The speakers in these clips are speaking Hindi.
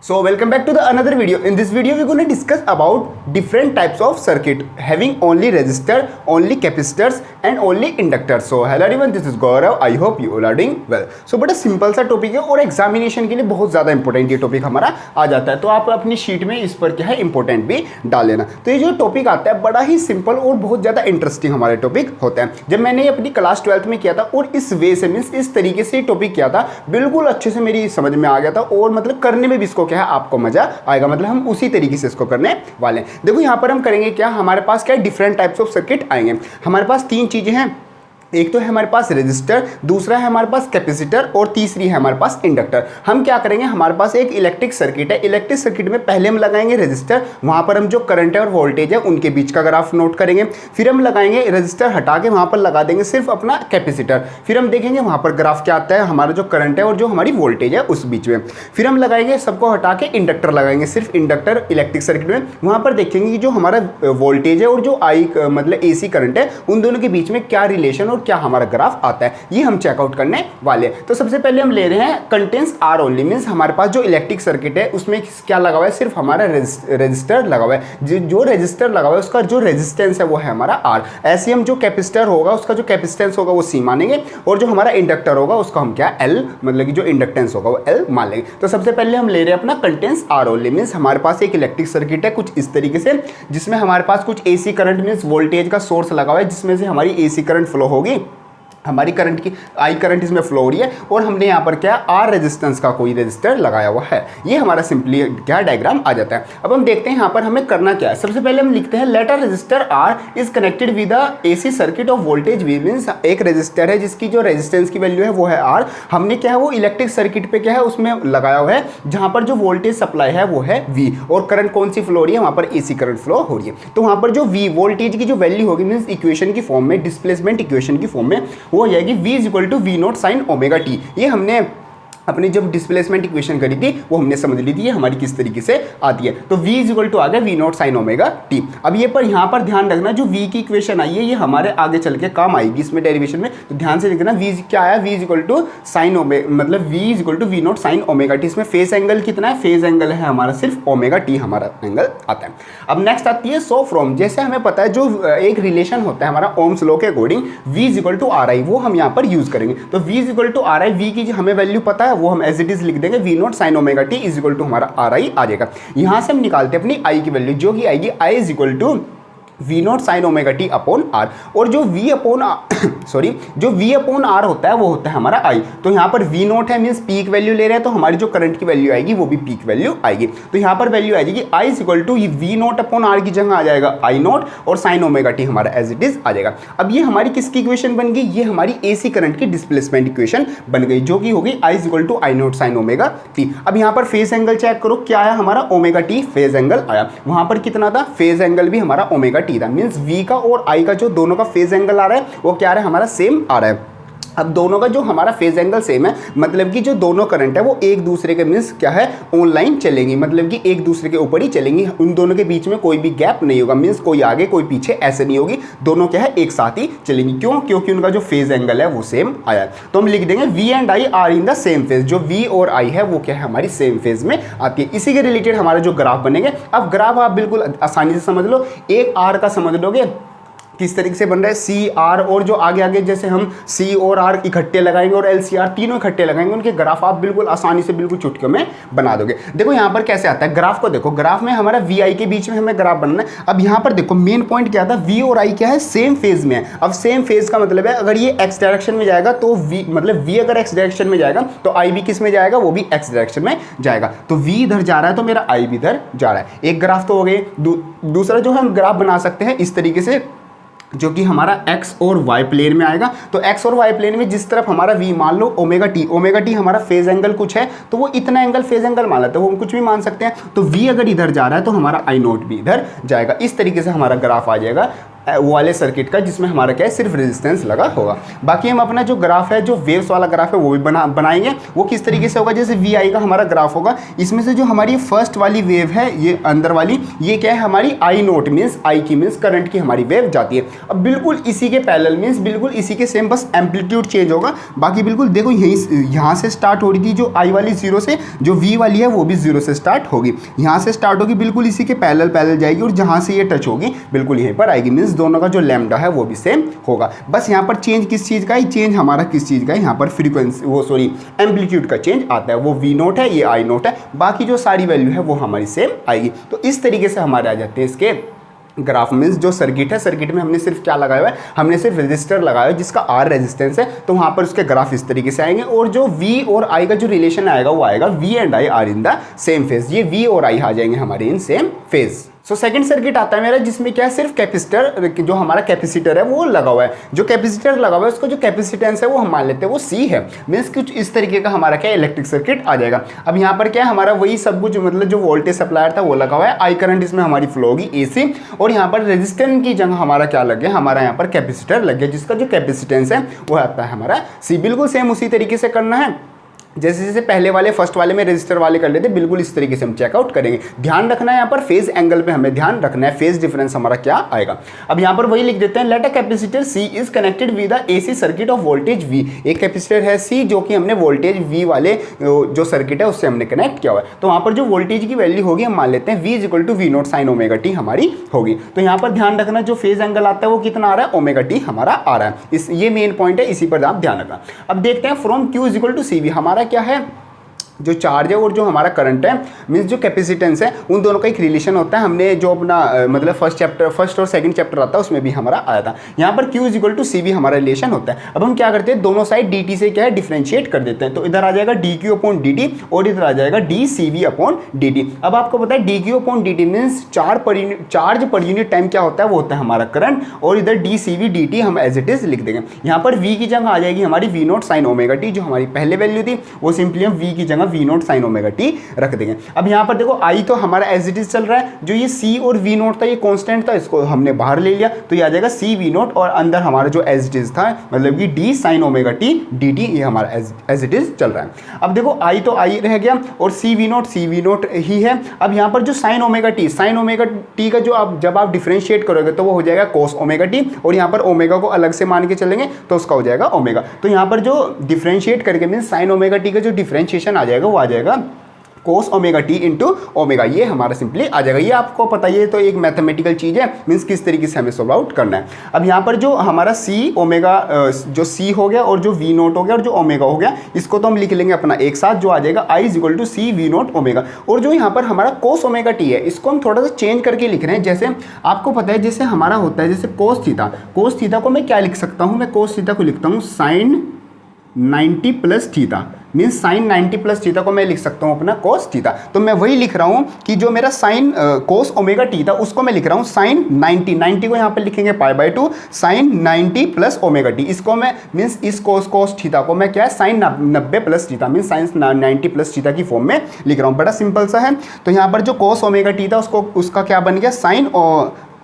So welcome back to the another video. In this video we're going to discuss about different types of circuit having only resistor, only capacitors and only inductors. So hello everyone, this is Gaurav. I hope you all are doing well. So बड़ा सिंपल सा टॉपिक है और एग्जामिनेशन के लिए बहुत ज़्यादा इंपॉर्टेंट ये टॉपिक हमारा आ जाता है, तो आप अपनी शीट में इस पर क्या है इंपॉर्टेंट भी डाल लेना। तो ये जो टॉपिक आता है बड़ा ही सिंपल और बहुत ज़्यादा इंटरेस्टिंग हमारे टॉपिक होता है। जब मैंने ये अपनी क्लास 12th में किया था और इस वे से मीन्स इस तरीके से टॉपिक किया था, बिल्कुल अच्छे से मेरी समझ में आ गया था और मतलब करने में भी इसको क्या है आपको मजा आएगा। मतलब हम उसी तरीके से इसको करने वाले हैं। देखो यहाँ पर हम करेंगे क्या, हमारे पास क्या डिफरेंट टाइप्स ऑफ सर्किट आएंगे। हमारे पास तीन चीजें हैं, एक तो है हमारे पास रेजिस्टर, दूसरा है हमारे पास कैपेसिटर और तीसरी है हमारे पास इंडक्टर। हम क्या करेंगे, हमारे पास एक इलेक्ट्रिक सर्किट है। इलेक्ट्रिक सर्किट में पहले हम लगाएंगे रेजिस्टर, वहां पर हम जो करंट है और वोल्टेज है उनके बीच का ग्राफ नोट करेंगे। फिर हम लगाएंगे रेजिस्टर हटा के वहां पर लगा देंगे सिर्फ अपना कैपेसिटर। फिर हम देखेंगे वहां पर ग्राफ क्या आता है, हमारा जो करंट है और जो हमारी वोल्टेज है उस बीच में। फिर हम लगाएंगे सबको हटा के इंडक्टर लगाएंगे, सिर्फ इंडक्टर इलेक्ट्रिक सर्किट में। वहां पर देखेंगे कि जो हमारा वोल्टेज है और जो आई मतलब एसी करंट है उन दोनों के बीच में क्या रिलेशन और क्या हमारा ग्राफ आता है, ये हम चेकआउट करने वाले हैं। तो सबसे पहले हम ले रहे हैं कंटेंस आर ओनली, मींस हमारे पास जो इलेक्ट्रिक सर्किट है उसमें क्या लगा हुआ है, सिर्फ हमारा रेजिस्टर लगा हुआ है। जो रेजिस्टर लगा हुआ है उसका जो रेजिस्टेंस है वो है हमारा आर। ऐसे हम जो कैपेसिटर होगा उसका जो कैपेसिटेंस होगा वो सी मानेंगे और जो हमारा इंडक्टर होगा उसका हम क्या एल, मतलब कि जो इंडक्टेंस होगा वो एल मान लेंगे। तो सबसे पहले हम ले रहे हैं अपना कंटेंस आर ओनली, मींस हमारे पास एक इलेक्ट्रिक सर्किट है कुछ इस तरीके से, जिसमें हमारे पास कुछ एसी करंट मींस वोल्टेज का सोर्स लगा हुआ है, जिसमें से हमारी एसी करंट फ्लो होगी, हमारी करंट की आई करंट इसमें फ्लो हो रही है और हमने यहाँ पर क्या आर रेजिस्टेंस का कोई रेजिस्टर लगाया हुआ है। ये हमारा सिंपली क्या डायग्राम आ जाता है। अब हम देखते हैं यहाँ पर हमें करना क्या है। सबसे पहले हम लिखते हैं let a resistor R is connected with the AC circuit of voltage V, means एक रेजिस्टर है जिसकी जो रेजिस्टेंस की वैल्यू है वो है आर। हमने क्या है वो इलेक्ट्रिक सर्किट पे क्या है उसमें लगाया हुआ है, जहाँ पर जो वोल्टेज सप्लाई है वो है वी और करंट कौन सी फ्लो हो रही है, वहाँ पर एसी करंट फ्लो हो रही है। तो वहाँ पर जो वी वोल्टेज की जो वैल्यू होगी मींस इक्वेशन की फॉर्म में, डिस्प्लेसमेंट इक्वेशन की फॉर्म में वो हो जाएगी v is equal to V naught sine omega T. ये हमने अपनी जब डिस्प्लेसमेंट इक्वेशन करी थी वो हमने समझ ली थी ये हमारी किस तरीके से आती है। तो v इज इक्वल टू आ गया V naught sine omega T. अब ये पर यहाँ पर ध्यान रखना, जो v की इक्वेशन आई है ये हमारे आगे चल के काम आएगी इसमें डेरिवेशन में, तो ध्यान से देखना v क्या आया, v is equal to sine omega, मतलब v is equal to V naught sine omega T. इसमें फेस एंगल कितना है, फेज एंगल है हमारा सिर्फ ओमेगा टी हमारा एंगल आता है। अब नेक्स्ट आती है सो फ्रॉम, जैसे हमें पता है जो एक रिलेशन होता है हमारा ओम्स लॉ के according v is equal to R I, वो हम यहाँ पर यूज करेंगे। तो v is equal to R I, v की हमें वैल्यू पता है वो हम एज इट इज लिख देंगे V naught sine omega T is equal to हमारा आर आई आ जाएगा। यहां से हम निकालते हैं अपनी आई की वैल्यू, जो कि आएगी I is equal to V naught sine omega T upon R. और जो v अपॉन सॉरी जो v अपॉन आर होता है वो होता है हमारा आई। तो यहाँ पर v नॉट है मीन्स पीक वैल्यू ले रहे हैं, तो हमारी जो करंट की वैल्यू आएगी वो भी पीक वैल्यू आएगी। तो यहाँ पर वैल्यू आ जाएगी I is equal to V naught upon R की जगह आ जाएगा आई नॉट और साइन ओमेगा टी हमारा एज इट इज आ जाएगा। अब ये हमारी किसकी इक्वेशन बन गई, ये हमारी एसी करंट की डिस्प्लेसमेंट इक्वेशन बन गई, जो कि होगी I is equal to I naught sine omega T. अब यहाँ पर फेज एंगल चेक करो, क्या आया हमारा ओमेगा टी फेज एंगल आया। वहां पर कितना था, फेज एंगल भी हमारा ओमेगा टी था, मीन्स वी का और आई का जो दोनों का फेज एंगल आ रहा है वो क्या आ रहा है हमारा सेम आ रहा है। अब दोनों का जो हमारा फेज एंगल सेम है, मतलब कि जो दोनों करंट है वो एक दूसरे के मींस क्या है ऑनलाइन चलेंगी, मतलब कि एक दूसरे के ऊपर ही चलेंगी, उन दोनों के बीच में कोई भी गैप नहीं होगा, मींस कोई आगे कोई पीछे ऐसे नहीं होगी, दोनों क्या है एक साथ ही चलेंगी। क्यों, क्योंकि उनका जो फेज एंगल है वो सेम आया है। तो हम लिख देंगे V and I are in the same phase, जो वी और आई है वो क्या है हमारी सेम फेज में आती है। इसी के रिलेटेड हमारा जो ग्राफ बनेंगे, अब ग्राफ आप बिल्कुल आसानी से समझ लो, एक आर का समझ लोगे किस तरीके से बन रहा है सी आर, और जो आगे आगे जैसे हम सी और आर इकट्ठे लगाएंगे और एल सी आर तीनों इकट्ठे लगाएंगे, उनके ग्राफ आप बिल्कुल आसानी से बिल्कुल चुटकियों में बना दोगे। देखो यहाँ पर कैसे आता है ग्राफ को, देखो ग्राफ में हमारा वी आई के बीच में हमें ग्राफ बनना है। अब यहाँ पर देखो मेन पॉइंट क्या था, वी और आई क्या है सेम फेज में है। अब सेम फेज का मतलब है अगर ये एक्स डायरेक्शन में जाएगा तो वी, मतलब वी अगर एक्स डायरेक्शन में जाएगा तो आई भी किस में जाएगा, वो भी एक्स डायरेक्शन में जाएगा। तो वी इधर जा रहा है तो मेरा आई भी इधर जा रहा है। एक ग्राफ तो हो गए। दूसरा जो हम ग्राफ बना सकते हैं इस तरीके से, जो कि हमारा x और y प्लेन में आएगा। तो x और y प्लेन में जिस तरफ हमारा v मान लो ओमेगा टी हमारा फेज एंगल कुछ है तो वो इतना एंगल फेज एंगल मान लेते हैं, वो हम कुछ भी मान सकते हैं। तो v अगर इधर जा रहा है तो हमारा i नोट भी इधर जाएगा। इस तरीके से हमारा ग्राफ आ जाएगा। वो वाले सर्किट का जिसमें हमारा क्या है सिर्फ रेजिस्टेंस लगा होगा। बाकी हम अपना जो ग्राफ है, जो वेव्स वाला ग्राफ है वो भी बनाएंगे। वो किस तरीके से होगा, जैसे वी आई का हमारा ग्राफ होगा, इसमें से जो हमारी फर्स्ट वाली वेव है ये अंदर वाली, ये क्या है हमारी आई नोट मीन्स आई की मीन्स करंट की हमारी वेव जाती है। अब बिल्कुल इसी के पैरेलल मीन्स बिल्कुल इसी के सेम, बस एम्पलीट्यूड चेंज होगा। बाकी बिल्कुल देखो यहाँ से स्टार्ट हो रही थी जो आई वाली 0 से, जो वी वाली है वो भी 0 से स्टार्ट होगी, यहाँ से स्टार्ट होगी, बिल्कुल इसी के पैरेलल जाएगी और जहाँ से ये टच होगी बिल्कुल यहीं पर आएगी। मीन्स दोनों का जो लैम्डा है वो भी सेम होगा। बस यहाँ पर चेंज किस चीज़ का है, चेंज हमारा किस चीज़ का है, यहाँ पर फ्रीक्वेंसी वो सॉरी एम्पलीट्यूड का चेंज आता है। वो वी नोट है, ये आई नोट है, बाकी जो सारी वैल्यू है वो हमारी सेम आएगी। तो इस तरीके से हमारे आ जाते हैं इसके ग्राफ। मीन्स जो सर्किट है, सर्किट में हमने सिर्फ क्या लगाया हुआ है, हमने सिर्फ रेजिस्टर लगाया है जिसका आर रेजिस्टेंस है, तो वहाँ पर उसके ग्राफ इस तरीके से आएंगे। और जो वी और आई का जो रिलेशन आएगा वो आएगा V and I are in the same phase. ये वी और आई आ जाएंगे हमारे in same phase. So second circuit आता है मेरा जिसमें क्या है सिर्फ कैपेसिटर, जो हमारा कैपेसिटर है वो लगा हुआ है। जो कैपेसिटर लगा हुआ है उसका जो कैपेसिटेंस है वो हम मान लेते हैं वो सी है। मीन्स कुछ इस तरीके का हमारा क्या इलेक्ट्रिक सर्किट आ जाएगा। अब यहाँ पर क्या है हमारा वही सब कुछ, मतलब जो वोल्टेज सप्लायर था वो लगा हुआ है, आई करंट इसमें हमारी फ्लो होगी एसी, और यहाँ पर रेजिस्टेंस की जगह हमारा क्या लग गया, हमारा यहाँ पर कैपेसिटर लग गया जिसका जो कैपेसिटेंस है वो आता है हमारा सी। बिल्कुल सेम उसी तरीके से करना है जैसे जैसे पहले वाले फर्स्ट वाले में रजिस्टर वाले कर लेते, बिल्कुल इस तरीके से हम चेकआउट करेंगे। ध्यान रखना है यहाँ पर फेज एंगल पे हमें ध्यान रखना है, फेज डिफरेंस हमारा क्या आएगा। अब यहाँ पर वही लिख देते हैं, let a capacitor C is connected with the AC circuit of voltage V. एक कैपेसिटर है सी जो कि हमने वोल्टेज वी वाले जो सर्किट है उससे हमने कनेक्ट किया हुआ है। तो वहाँ पर जो वोल्टेज की वैल्यू होगी हम मान लेते हैं V is equal to V naught sine omega T हमारी होगी। तो यहाँ पर ध्यान रखना जो फेज एंगल आता है वो कितना आ रहा है, ओमेगा टी हमारा आ रहा है। ये मेन पॉइंट है, इसी पर आप ध्यान रखना। अब देखते हैं from Q is equal to C V, हमारा क्या है जो चार्ज है और जो हमारा करंट है मीन्स जो कैपेसिटेंस है उन दोनों का एक रिलेशन होता है। हमने जो अपना मतलब फर्स्ट और सेकंड चैप्टर आता है उसमें भी हमारा आया था। यहाँ पर Q is equal to C V हमारा रिलेशन होता है। अब हम क्या करते हैं, दोनों साइड dt से क्या है डिफरेंशिएट कर देते हैं। तो इधर आ जाएगा dq अपॉन dt और इधर आ जाएगा dCV अपॉन dt। अब आपको पता है dq upon dt means charge per unit time क्या होता है, वो होता है हमारा करंट, और इधर dCV dt हम एज इट इज लिख देंगे। यहाँ पर v की जगह आ जाएगी हमारी V naught sine omega T, जो हमारी पहले वैल्यू थी वो सिंपली हम v की जगह V naught sine omega T रख देंगे। अब यहाँ पर देखो I तो हमारा एज इट इज चल रहा है, जो ये C और V नोट था ये कांस्टेंट था, इसको हमने बाहर ले लिया तो ये आ जाएगा C V नोट, और अंदर हमारा जो एज इट इज था मतलब कि D sign omega T dt ये हमारा एज इट इज चल रहा है। अब देखो I तो I रह गया और C V नोट ही है। अब यहाँ पर जो साइन ओमेगा टी का जो आप जब आप डिफरेंशिएट करोगे तो वो हो जाएगा cos ओमेगा टी, और यहाँ पर ओमेगा को अलग से मान के चलेंगे तो उसका हो जाएगा ओमेगा। तो यहाँ पर जो डिफरेंशिएट करके मीन साइन ओमेगा टी का जो डिफरेंशिएशन आ जाएगा वो आ जाएगा कोस ओमेगा टी इंटू ओमेगा, ये हमारा सिंपली आ जाएगा। ये आपको पता है, ये तो एक मैथमेटिकल चीज़ है, मीन्स किस तरीके से हमें सॉल्व आउट करना है। अब यहाँ पर जो हमारा सी ओमेगा जो सी हो गया और जो वी नोट हो गया और जो ओमेगा हो गया, इसको तो हम लिख लेंगे अपना एक साथ, जो आ जाएगा I is equal to C V naught omega. और जो यहाँ पर हमारा कोस ओमेगा टी है इसको हम थोड़ा सा चेंज करके लिख रहे हैं। जैसे आपको पता है जैसे हमारा होता है जैसे कोस थीटा को मैं क्या लिख सकता हूँ, मैं कोस थीटा को लिखता हूँ sine 90 plus theta, means sine 90 plus theta को मैं लिख सकता हूँ अपना कोस थीटा। तो मैं वही लिख रहा हूँ कि जो मेरा साइन कोस ओमेगा टी था उसको मैं लिख रहा हूँ साइन 90 को यहाँ पे लिखेंगे π/2 साइन 90 प्लस ओमेगा टी। इसको मैं मीन्स इस कोस थीटा को मैं क्या है sine 90 plus theta means sine 90 plus theta की फॉर्म में लिख रहा हूँ। बड़ा सिंपल सा है। तो यहाँ पर जो कोस ओमेगा टी था उसका क्या बन गया साइन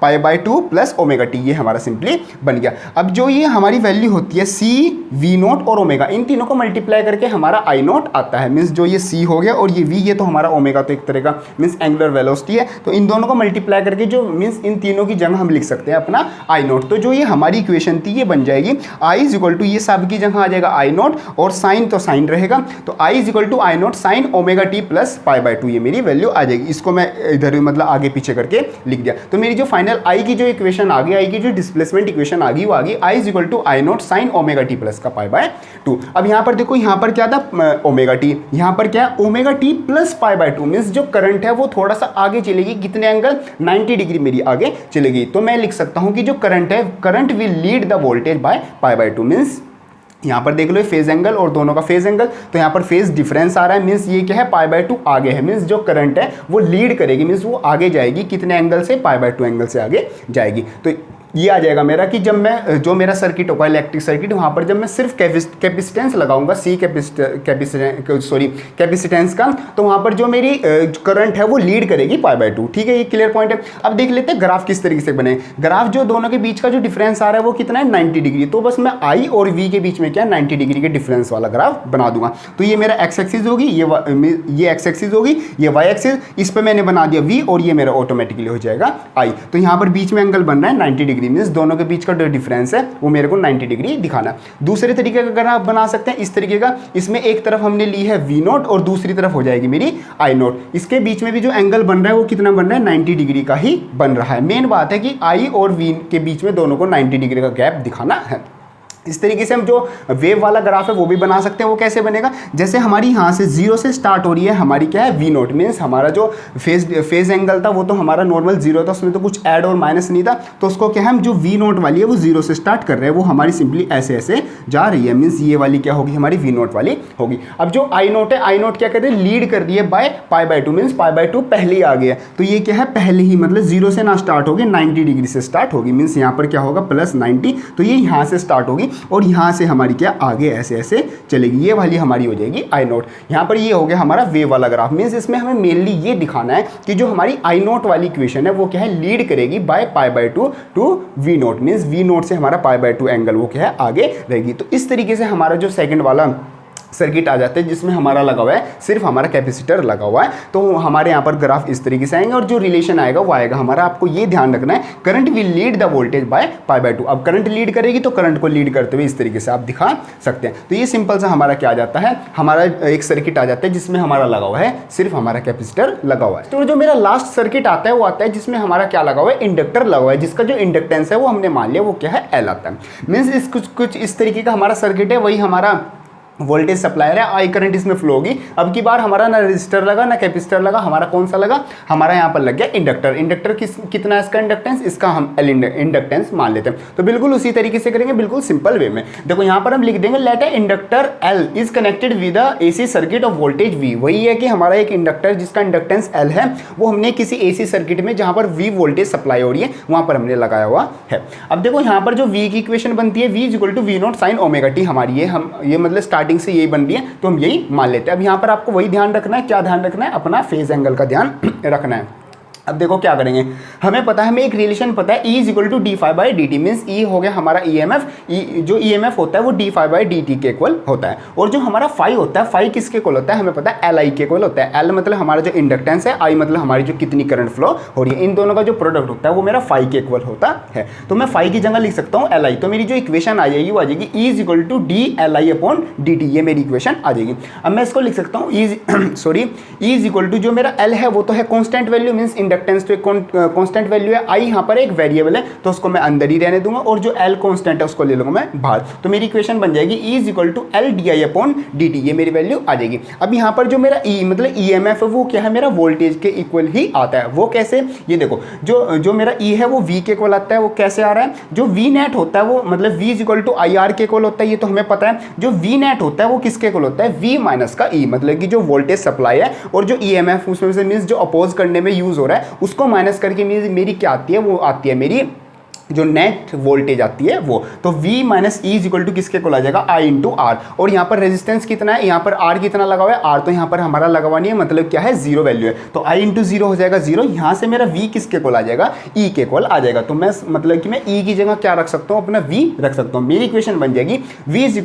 π/2 प्लस ओमेगा टी, ये हमारा सिंपली बन गया। अब जो ये हमारी वैल्यू होती है सी वी नोट और ओमेगा, इन तीनों को मल्टीप्लाई करके हमारा आई नोट आता है। मीन्स जो ये सी हो गया और ये वी, ये तो हमारा ओमेगा तो एक तरह का मीन्स एंगुलर वेलोसिटी है, तो इन दोनों को मल्टीप्लाई करके जो मीन्स इन तीनों की जगह हम लिख सकते हैं अपना आई नोट। तो जो ये हमारी इक्वेशन थी ये बन जाएगी आई इज इक्वल टू, ये सब की जगह आ जाएगा आई नोट और साइन तो साइन रहेगा, तो I is equal to I naught sine omega T plus π/2, ये मेरी वैल्यू आ जाएगी। इसको मैं इधर मतलब आगे पीछे करके लिख दिया। तो मेरी जो फाइनल आई की जो इक्वेशन आ गई, आई की जो डिस्प्लेसमेंट इक्वेशन आ गई वो आ गई I is equal to I naught sine omega T plus का π/2। अब यहाँ पर देखो, यहाँ पर क्या था ओमेगा टी, यहाँ पर क्या है ओमेगा टी प्लस π/2, मीन्स जो करंट है वो थोड़ा सा आगे चलेगी, कितने एंगल 90 डिग्री मेरी आगे चलेगी। तो मैं लिख सकता हूँ कि जो करंट है, current will lead the voltage by π/2, means यहाँ पर देख लो फेज एंगल और दोनों का फेज एंगल, तो यहाँ पर फेज डिफरेंस आ रहा है, मीन्स ये क्या है π/2 आगे है, मीन्स जो करंट है वो लीड करेगी, मीन्स वो आगे जाएगी कितने एंगल से, π/2 एंगल से आगे जाएगी। तो ये आ जाएगा मेरा कि जब मैं जो मेरा सर्किट होगा इलेक्ट्रिक सर्किट, वहाँ पर जब मैं सिर्फ कैपेसिटेंस लगाऊंगा सी कैपेसिटेंस का, तो वहाँ पर जो मेरी करंट है वो लीड करेगी π/2। ठीक है, ये क्लियर पॉइंट है। अब देख लेते हैं ग्राफ किस तरीके से बने। ग्राफ जो दोनों के बीच का जो डिफरेंस आ रहा है वो कितना है 90 डिग्री। तो बस मैं I और V के बीच में क्या 90 डिग्री के डिफरेंस वाला ग्राफ बना दूंगा। तो ये मेरा एक्स एक्सिस होगी, ये एक्स एक्सिस होगी, ये वाई एक्सिस, इस पर मैंने बना दिया V और ये मेरा ऑटोमेटिकली हो जाएगा I। तो यहाँ पर बीच में एंगल बन रहा है 90 डिग्री, मीन्स दोनों के बीच का जो डिफरेंस है वो मेरे को 90 डिग्री दिखाना। दूसरे तरीके का अगर आप बना सकते हैं इस तरीके का, इसमें एक तरफ हमने ली है V0 और दूसरी तरफ हो जाएगी मेरी I0। इसके बीच में भी जो एंगल बन रहा है वो कितना बन रहा है 90 डिग्री का ही बन रहा है। मेन बात है कि I और V के बीच में दोनों को 90 डिग्री का गैप दिखाना है। इस तरीके से हम जो वेव वाला ग्राफ है वो भी बना सकते हैं। वो कैसे बनेगा, जैसे हमारी यहाँ से 0 से स्टार्ट हो रही है हमारी क्या है V0, मीन्स हमारा जो फेज एंगल था वो तो हमारा नॉर्मल 0 था, उसमें तो कुछ ऐड और माइनस नहीं था। तो उसको क्या हम जो V0 वाली है वो 0 से स्टार्ट कर रहे हैं, वो हमारी सिंपली ऐसे ऐसे जा रही है, मीन्स ये वाली क्या होगी हमारी V0 वाली होगी। अब जो I0 है, I0 क्या कर रही है लीड कर रही है बाय π/2, मीन्स π/2 पहले ही आ गया। तो ये क्या है पहले ही मतलब 0 से ना स्टार्ट होगी 90 डिग्री से स्टार्ट होगी, मीन्स यहाँ पर क्या होगा +90। तो ये यहाँ से स्टार्ट होगी और यहाँ से हमारी क्या आगे ऐसे ऐसे चलेगी, ये वाली हमारी हो जाएगी I0। यहाँ पर ये हो गया हमारा वेव वाला ग्राफ। मीन्स इसमें हमें मेनली ये दिखाना है कि जो हमारी I0 वाली इक्वेशन है वो क्या है लीड करेगी bye π/2 to V0, means V0 से हमारा π/2 एंगल वो क्या है आगे रहेगी। तो इस तरीके से हमारा जो सेकंड वाला सर्किट आ जाते हैं जिसमें हमारा लगा हुआ है सिर्फ हमारा कैपेसिटर लगा हुआ है। तो हमारे यहाँ पर ग्राफ इस तरीके से आएंगे और जो रिलेशन आएगा वो आएगा हमारा, आपको ये ध्यान रखना है, current will lead the voltage by π/2। अब करंट लीड करेगी तो करंट को लीड करते हुए इस तरीके से आप दिखा सकते हैं। तो ये सिंपल सा हमारा क्या आ जाता है, हमारा एक सर्किट आ जाता है जिसमें हमारा लगा हुआ है सिर्फ हमारा कैपेसिटर लगा हुआ है। तो जो मेरा लास्ट सर्किट आता है वो आता है जिसमें हमारा क्या लगा हुआ है इंडक्टर लगा हुआ है, जिसका जो इंडक्टेंस है वो हमने मान लिया वो क्या है L आता है। मीन्स कुछ इस तरीके का हमारा सर्किट है, वही हमारा वोल्टेज सप्लायर है, आई करंट इसमें फ्लो होगी। अब की बार हमारा ना रजिस्टर लगा ना कैपेसिटर लगा, हमारा कौन सा लगा, हमारा यहाँ पर लग गया इंडक्टर। इंडक्टर कितना है इसका इंडक्टेंस, इसका हम L इंडक्टेंस मान लेते हैं। तो बिल्कुल उसी तरीके से करेंगे, बिल्कुल सिंपल वे में। देखो यहाँ पर हम लिख देंगे let a inductor L is connected with AC circuit of voltage V। वही है कि हमारा एक इंडक्टर जिसका इंडक्टेंस L है वो हमने किसी AC सर्किट में जहाँ पर V वोल्टेज सप्लाई हो रही है वहाँ पर हमने लगाया हुआ है। अब देखो यहाँ पर जो V की इक्वेशन बनती है V = V0 sin ωt हमारी, ये मतलब स्टार्टिंग से यही बन रही है तो हम यही मान लेते हैं। अब यहाँ पर आपको वही ध्यान रखना है, क्या ध्यान रखना है, अपना फेज एंगल का ध्यान रखना है। अब देखो क्या करेंगे, हमें पता है, हमें एक रिलेशन पता है E = dφ/dt, मीन्स E हो गया हमारा EMF, जो EMF होता है वो dφ/dt के इक्वल होता है। और जो हमारा फाई होता है, फाई किसके इक्वल होता है हमें पता है LI के इक्वल होता है। L मतलब हमारा जो इंडक्टेंस है, I मतलब हमारी जो कितनी करंट फ्लो हो रही है, इन दोनों का जो प्रोडक्ट होता है वो मेरा फाई के इक्वल होता है। तो मैं फाई की जगह लिख सकता हूँ LI। तो मेरी जो इक्वेशन आ जाएगी वो आ जाएगी E = dLi/dt, ये मेरी इक्वेशन आ जाएगी। अब मैं इसको लिख सकता हूँ E = जो मेरा L है वो तो है कॉन्स्टेंट वैल्यू, मीन्स इंडक्टेंस तो कांस्टेंट वैल्यू है, I यहाँ पर एक वेरिएबल है तो उसको मैं अंदर ही रहने दूंगा, और जो L कांस्टेंट है उसको ले लूंगा मैं बाहर। तो मेरी इक्वेशन बन जाएगी E = LdI/dt, ये मेरी वैल्यू आ जाएगी। अब यहाँ पर जो मेरा E मतलब EMF है वो क्या है मेरा वोल्टेज के इक्वल ही आता है। वो कैसे, ये देखो जो मेरा E है वो V के इक्वल आता है। वो कैसे आ रहा है, जो V नेट होता है वो मतलब V = IR के इक्वल होता है, ये तो हमें पता है। जो V नेट होता है वो किसके इक्वल होता है, V माइनस का E, मतलब कि जो वोल्टेज सप्लाई है और जो EMF उसमें से मीन्स जो अपोज करने में यूज हो रहा है उसको माइनस करके मेरी क्या आती है, वो आती है मेरी जो नेट वोल्टेज आती है वो। तो V - E = किसके को आ जाएगा I × R। और यहाँ पर रेजिस्टेंस कितना है, यहाँ पर R कितना लगा हुआ है, R तो यहाँ पर हमारा लगा हुआ नहीं है, मतलब क्या है 0 वैल्यू है। तो I × 0 हो जाएगा 0। यहाँ से मेरा V किसके को आ जाएगा, E के को आ जाएगा। तो मैं मतलब कि मैं E की जगह क्या रख सकता हूँ, अपना V रख सकता हूँ। मेरी इक्वेशन बन जाएगी V =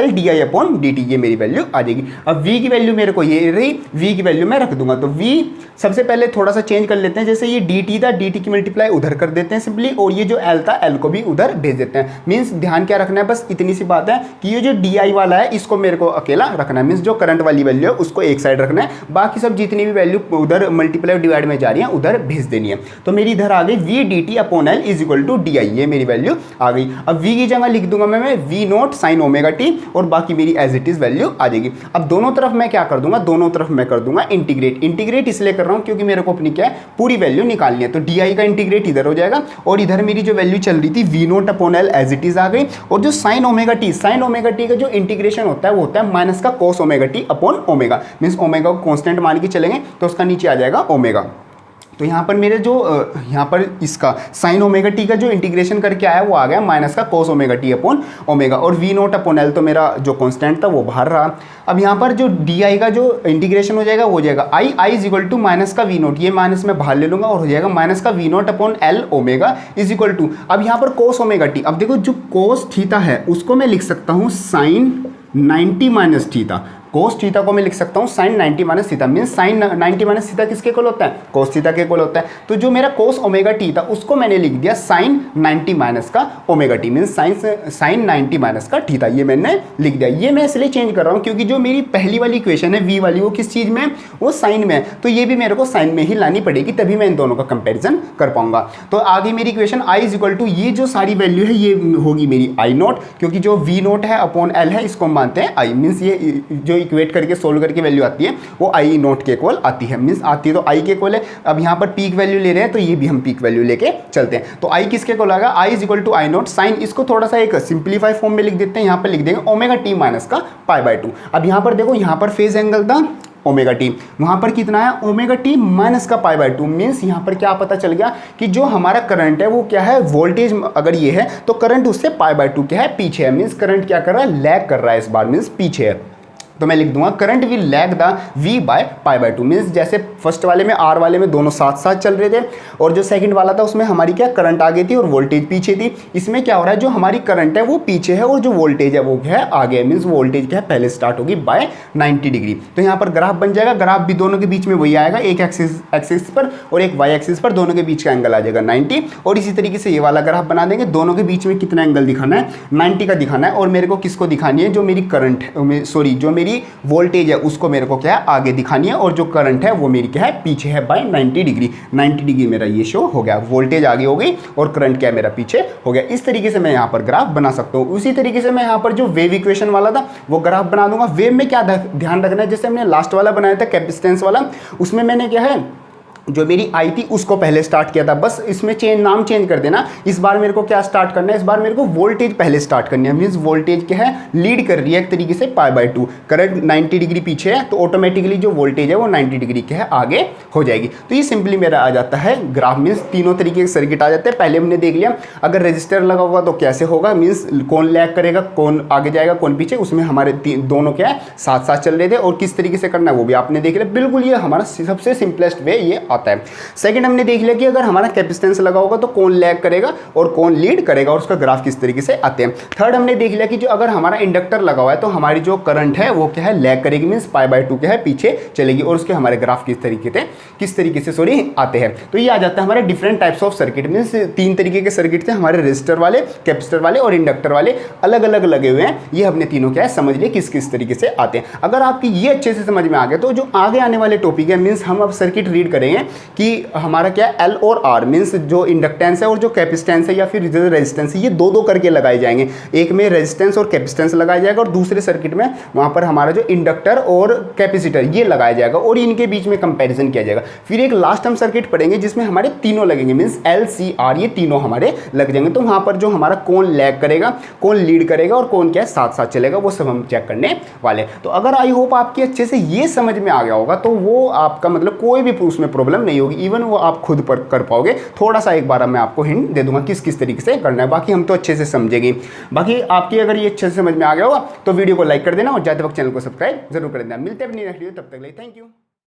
LdI/dt, ये मेरी वैल्यू आ जाएगी। अब V की वैल्यू मेरे को ये रही, V की वैल्यू मैं रख दूंगा। तो V सबसे पहले थोड़ा सा चेंज कर लेते हैं, जैसे ये dt था, dt की मल्टीप्लाई उधर कर देते हैं सिंपली, और ये जो L था L को भी उधर भेज देते हैं। मीन्स ध्यान क्या रखना है, बस इतनी सी बात है कि ये जो di वाला है इसको मेरे को अकेला रखना है, मीन्स जो करंट वाली वैल्यू है उसको एक साइड रखना है, बाकी सब जितनी भी वैल्यू उधर मल्टीप्लाई डिवाइड में जा रही है उधर भेज देनी है। तो मेरी इधर आ गई V dt/L = di, ये मेरी वैल्यू आ गई। अब V की जगह लिख दूंगा मैं V0 sin ωt, और बाकी मेरी एज इट इज वैल्यू आ जाएगी। अब दोनों तरफ मैं क्या कर दूंगा, दोनों तरफ मैं कर दूंगा इंटीग्रेट इसलिए कर रहा हूं क्योंकि मेरे को अपनी क्या है पूरी वैल्यू निकालनी है। तो di का इंटीग्रेट इधर हो जाएगा, और इधर मेरी जो वैल्यू चल रही थी V0/L एज इट इज आ गई। और जो sin ωt का जो इंटीग्रेशन होता है वो होता है माइनस का cos ωt/ω, मीन्स ओमेगा को कांस्टेंट मान के चलेंगे तो उसका नीचे आ जाएगा ओमेगा। तो यहाँ पर मेरे जो यहाँ पर इसका साइन ओमेगा टी का जो इंटीग्रेशन करके आया वो आ गया माइनस का कोस ओमेगा टी अपॉन ओमेगा, और वी नोट अपॉन एल तो मेरा जो कांस्टेंट था वो बाहर रहा। अब यहाँ पर जो डी आई का जो इंटीग्रेशन हो जाएगा वो हो जाएगा I is equal to minus का वी नोट, ये माइनस में बाहर ले लूंगा और हो जाएगा माइनस का V naught upon L omega is equal to, अब यहाँ पर कोस ओमेगा टी, अब देखो जो कोस थीटा है उसको मैं लिख सकता हूँ sine 90 minus theta, cos theta को मैं लिख सकता हूँ sine 90 minus theta, mean sine 90 minus theta किसके इक्वल होता है, कोस थीटा के इक्वल होता है। तो जो मेरा कोस ओमेगा टी था उसको मैंने लिख दिया साइन 90 माइनस का omega T, mean sine 90 minus का थीटा, ये मैंने लिख दिया। ये मैं इसलिए चेंज कर रहा हूँ क्योंकि जो मेरी पहली वाली इक्वेशन है वी वाली वो किस चीज़ में, वो साइन में है, तो ये भी मेरे को साइन में ही लानी पड़ेगी, तभी मैं इन दोनों का कंपेरिजन कर पाऊंगा। तो आगे मेरी equation I is equal to, ये जो सारी वैल्यू है ये होगी मेरी आई नोट, क्योंकि जो वी नोट है अपॉन एल है इसको हम मानते हैं आई, मीन्स ये जो इक्वेट करके सोल्व करके वैल्यू आती है वो आई नोट के इक्वल आती है, मींस आती है तो आई के इक्वल है। अब यहाँ पर पीक वैल्यू ले रहे हैं तो ये भी हम पीक वैल्यू लेके चलते हैं, तो आई किसके इक्वल आएगा, I is equal to I naught sine, इसको थोड़ा सा एक सिंप्लीफाई फॉर्म में लिख देते हैं, यहाँ पर लिख देंगे ओमेगा टी माइनस का पाई बाय 2। अब यहाँ पर देखो यहाँ पर फेज एंगल था ओमेगा टी, वहां पर कितना है ओमेगा टी माइनस का पाई बाय 2, मीन्स यहाँ पर क्या पता चल गया कि जो हमारा करंट है वो क्या है, वोल्टेज अगर ये है तो करंट उससे पाई बाय 2 क्या है, पीछे है, मीन्स करंट क्या कर रहा है, लैग कर रहा है इस बार, मीन्स पीछे है। तो मैं लिख दूंगा current will lag the v by pi by 2, means जैसे फर्स्ट वाले में आर वाले में दोनों साथ साथ चल रहे थे और जो सेकंड वाला था उसमें हमारी क्या करंट आगे थी और वोल्टेज पीछे थी, इसमें क्या हो रहा है जो हमारी करंट है वो पीछे है और जो वोल्टेज है वो क्या है आगे, मीन्स वोल्टेज क्या है पहले स्टार्ट होगी बाय 90 डिग्री। तो यहाँ पर ग्राफ बन जाएगा, ग्राफ भी दोनों के बीच में वही आएगा, एक एक्सिस पर और एक वाई एक्सिस पर, दोनों के बीच का एंगल आ जाएगा 90, और इसी तरीके से ये वाला ग्राफ बना देंगे, दोनों के बीच में कितना एंगल दिखाना है, 90 का दिखाना है, और मेरे को किसको दिखानी है, जो मेरी करंट सॉरी जो मेरी वोल्टेज है उसको मेरे को क्या है आगे दिखानी है, और जो करंट है वो मेरी क्या है पीछे है बाय 90 डिग्री। 90 डिग्री मेरा ये शो हो गया, वोल्टेज आगे हो गई और करंट क्या है मेरा पीछे हो गया। इस तरीके से मैं यहाँ पर ग्राफ बना सकता हूँ। उसी तरीके से मैं यहाँ पर जो वेव इक्वेशन वाला था वो ग्राफ बना दूंगा। वेव में क्या ध्यान रखना है, जैसे हमने लास्ट वाला बनाया था कैपेसिटेंस वाला, उसमें मैंने क्या है जो मेरी आई थी उसको पहले स्टार्ट किया था, बस इसमें नाम चेंज कर देना। इस बार मेरे को क्या स्टार्ट करना है, इस बार मेरे को वोल्टेज पहले स्टार्ट करनी है, मींस वोल्टेज क्या है लीड कर रही है एक तरीके से पाई बाय 2, करंट 90 डिग्री पीछे है तो ऑटोमेटिकली जो वोल्टेज है वो 90 डिग्री के है आगे हो जाएगी। तो ये सिंपली मेरा आ जाता है ग्राफ, मीन्स तीनों तरीके के सर्किट आ जाते हैं। पहले हमने देख लिया अगर रजिस्टर लगा होगा तो कैसे होगा, मीन्स कौन लैग करेगा, कौन आगे जाएगा, कौन पीछे, उसमें हमारे दोनों क्या है साथ साथ चल रहे थे, और किस तरीके से करना है वो भी आपने देख लिया। बिल्कुल ये हमारा सबसे सिंपलेस्ट वे ये आता है। सेकंड हमने देख लिया कि अगर हमारा कैपेसिटेंस लगा होगा तो कौन लैग करेगा और कौन लीड करेगा और उसका ग्राफ किस तरीके से आते हैं। थर्ड हमने देख लिया कि जो अगर हमारा इंडक्टर लगा हुआ है तो हमारी जो करंट है वो क्या है लैग करेगी, मींस पाई बाय 2 क्या है पीछे चलेगी, और उसके हमारे ग्राफ किस तरीके से आते हैं। तो ये आ जाता है हमारे different types of circuit, means 3 तरीके के सर्किट थे हमारे, रेजिस्टर वाले, कैपेसिटर वाले और इंडक्टर वाले, अलग अलग लगे हुए हैं। ये हमने तीनों क्या है समझ लिए किस किस तरीके से आते हैं। अगर आपकी ये अच्छे से समझ में आ गया तो जो आगे आने वाले टॉपिक है, मींस हम अब सर्किट रीड करेंगे कि हमारा क्या एल और आर, मींस जो इंडक्टेंस है और जो कैपेसिटेंस है या फिर जो रेजिस्टेंस है, ये दो करके लगाए जाएंगे। एक में रेजिस्टेंस और कैपेसिटेंस लगाया जाएगा और दूसरे सर्किट में वहां पर हमारा जो इंडक्टर और कैपेसिटर ये लगाया जाएगा और इनके बीच में कंपैरिजन किया जाएगा। फिर एक लास्ट हम सर्किट पढ़ेंगे जिसमें हमारे तीनों लगेंगे, मींस एल सी आर ये तीनों हमारे लग जाएंगे। तो वहां पर जो हमारा कौन लैग करेगा, कौन लीड करेगा और कौन क्या साथ साथ चलेगा वो सब हम चेक करने वाले। तो अगर आई होप आपकी अच्छे से ये समझ में आ गया होगा तो वो आपका मतलब कोई भी उसमें प्रॉब्लम नहीं होगी, इवन वो आप खुद पर कर पाओगे। थोड़ा सा एक बार मैं आपको हिंट दे दूंगा किस किस तरीके से करना है, बाकी हम तो अच्छे से समझेंगे। बाकी आपकी अगर ये अच्छे से समझ में आ गया होगा तो वीडियो को लाइक कर देना और जाते वक्त चैनल को सब्सक्राइब जरूर कर देना। मिलते हैं अपनी नेक्स्ट वीडियो, तब तक के लिए थैंक यू।